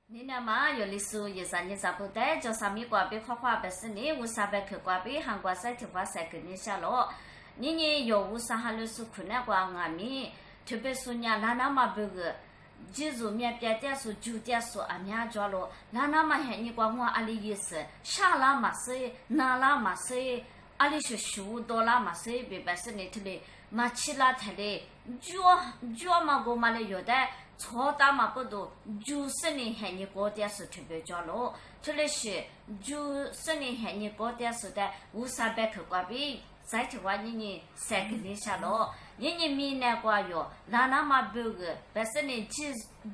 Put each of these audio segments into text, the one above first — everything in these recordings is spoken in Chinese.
你那嘛有历史有啥你咋不带？叫啥米瓜比花花不是你，为啥不去瓜比韩国赛提花赛给你下落？你有为啥还历史困难瓜俺米？特别是伢那那么不个，记住面别点数9点数俺伢着了，那那么喊你瓜我阿里意思，啥啦嘛是，哪啦嘛是，阿里是10多啦嘛是，别白是你特嘞，嘛起啦特嘞，脚嘛我嘛嘞有的。错打嘛不多，90年喊你高点是特别着了，特别是90年喊你高点是的，500去瓜比，再去话你3个月下了，你明年瓜哟，那嘛不个，但是呢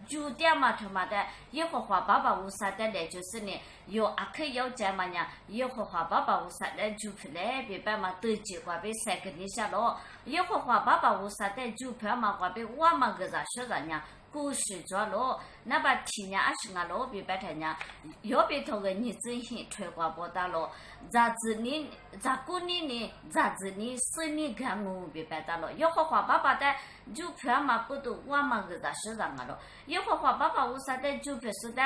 9点嘛他妈的，一会话爸爸500的来就是呢，有阿克要讲嘛呢，一会话爸爸500的就出来，别把嘛都结瓜比3个月下了，一会话爸爸500的就票嘛瓜比我嘛个啥说啥呢？故事着了，那把天伢是俺老别白他伢，要别头个你真心推广不到了，咋子你咋过年呢？咋子你生你看我别白到了，要好话爸爸的就票嘛不多，我嘛个咋是让俺了，要好话爸爸500的就票是的，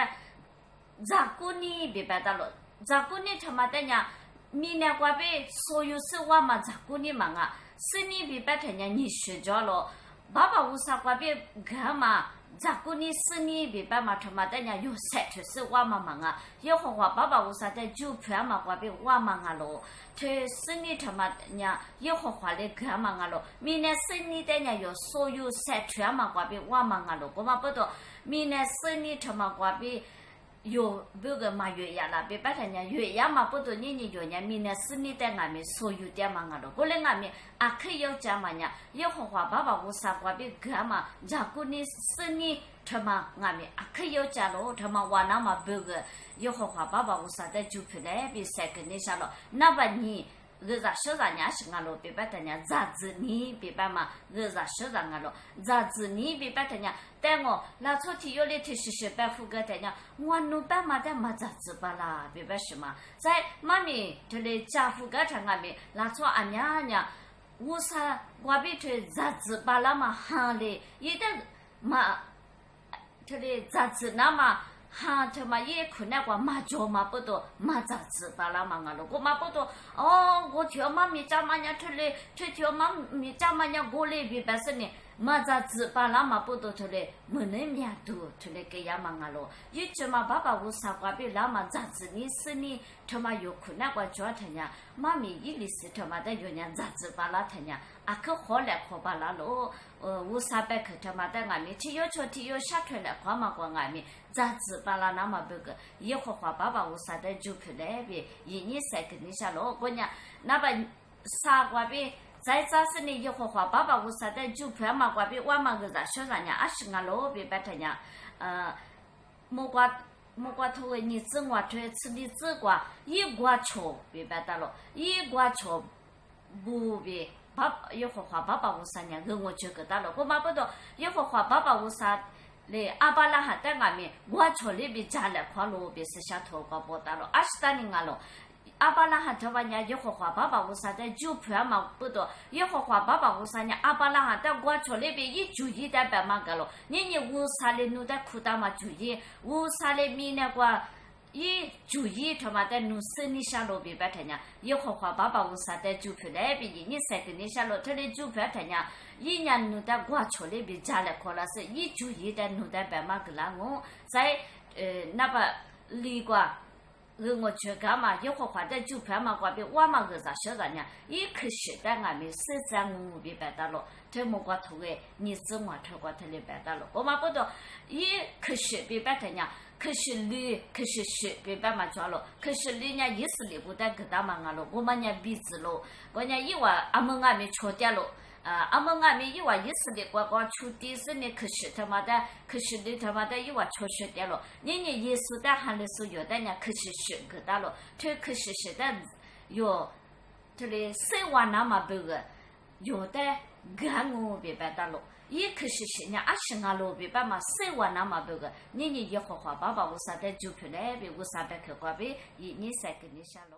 咋过年别白到了，咋过年他妈的伢，明年瓜别所有事我嘛咋过年嘛啊，生你别白他伢你学着了，爸爸500瓜别干嘛？咋个你生你别把嘛他妈的伢有3出是我嘛忙啊，要好话爸爸500的就票嘛瓜别我忙啊咯，他生你他妈伢要好话的干嘛啊咯，明年生你的伢有所有3出嘛瓜别我忙啊咯，我嘛不懂，明年生你他妈瓜别。有不个嘛月牙啦，别把他伢月牙嘛不多年有伢明年生你的俺们所有的嘛啊咯，过来俺们阿克要讲嘛伢，要好话爸爸500瓜别干嘛，如果你生你他妈俺们阿克要讲咯，他妈话那么不个，要好话爸爸500的就出来别3个月下了，那把你。个啥说啥伢是俺咯，别把他伢咋子你别把嘛，个啥说啥俺咯，咋子你别把他伢，但我那昨天要来10白胡个他伢，我弄把嘛的嘛咋子吧啦，别把什么，在妈咪这里家父个他俺们那昨俺伢500我别这咋子吧啦嘛行嘞，一旦嘛这里咋子那么。哈，他妈也可能话马脚嘛不多，马咋子巴拉嘛了，我嘛不多。哦，我条妈咪家嘛伢出来，这条妈咪家嘛伢过来别白是呢，马咋子巴拉嘛不多出来，没能面多出来给伢嘛了。一直嘛爸爸500瓜别拉嘛咋子你是你，他妈有可能话叫他伢，妈咪一里是他妈的有伢咋子巴拉他伢，啊可好来可巴拉咯。500克他妈的俺们提要下出来花嘛光俺们咋子巴拉那么不个一会话爸爸500的就出来呗1年3个月下了过年那把啥瓜呗再咋是呢一会话爸爸500的就票嘛瓜呗我嘛个咋说啥呢20个咯别把他伢木瓜头个你整我这吃的这瓜一瓜球别把它了一瓜球不别一会话爸爸500年跟我这个到了，我嘛不懂，一会话爸爸500嘞，阿巴拉哈在俺们，我chỗ里边家来快乐，别是下头瓜不到了，20年了，阿巴拉哈这玩意一会话爸爸500在就票嘛不多，一会话爸爸500年，阿巴拉哈在我chỗ里边一注意的白嘛个了，你500嘞弄的苦大嘛注意，500嘞米那个。一注意他妈的弄生意下路别白他伢，一会话爸爸500的就票来别1年3个月下路，他的就票他伢，一年弄的我chỗ里边家来可能是一注意的弄的白嘛个啦我，在那把里瓜。我去干嘛？一会话的就票嘛，瓜别我嘛个啥晓得呢？一开始的俺们13我别白到了，这么瓜头个，你怎么头瓜头里白到了？我嘛不懂，一开始别白的呢。可是你，可是别白嘛抓了，可是你伢意思里不得给他嘛了，我们伢鼻子了，我伢以为俺们俺们错掉了，俺们俺们以为意思里光出的是呢，可是他妈的，可是你他妈的以为错学掉了，人家耶稣的喊的是有的伢可是给他了，这可是的有，这里生活那么多个，有的干我别白到了。一可是人家20个路别把嘛生活那么多个，你一会话爸爸500的就出来别500克瓜别1年3个月下了。